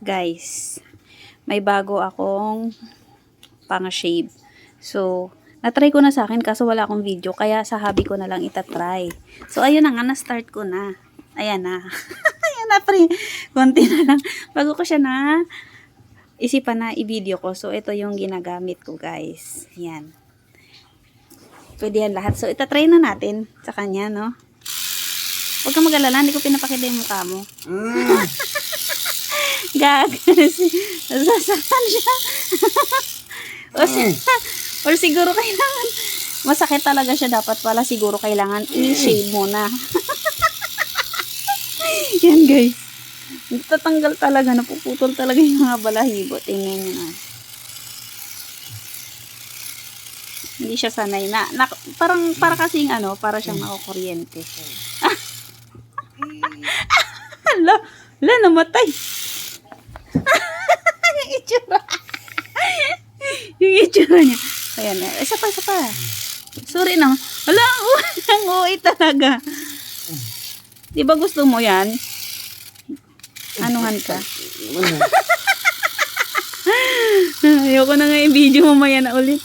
Guys, may bago akong pang-shave. So, na-try ko na sa akin kaso wala akong video. Kaya sa hubby ko na lang itatry. So, ayun na nga, na-start ko na. Ayan na. Ayan na, pre. Konti na lang. Bago ko siya na isipan na i-video ko. So, ito yung ginagamit ko, guys. Yan. Pwede yan lahat. So, itatry na natin sa kanya, no? Huwag kang mag-alala. Hindi ko pinapakita yung mukha mo. Gag. Sasaktan siya. Or siguro kailangan masakit talaga siya, dapat pala siguro kailangan i-shave mo na. Yan guys, tatanggal talaga, napuputol talaga yung mga balahibo. Tingnan nyo na. Hindi siya sanay na para kasing ano, para siyang nakukuryente. Hala, namatay. Yung itsura. Yung itsura niya. Ayan, isa pa. Sorry na. Hala, ang uwi talaga. Di ba gusto mo yan? Anuhan ka? Ayoko na nga i-video mamaya na ulit.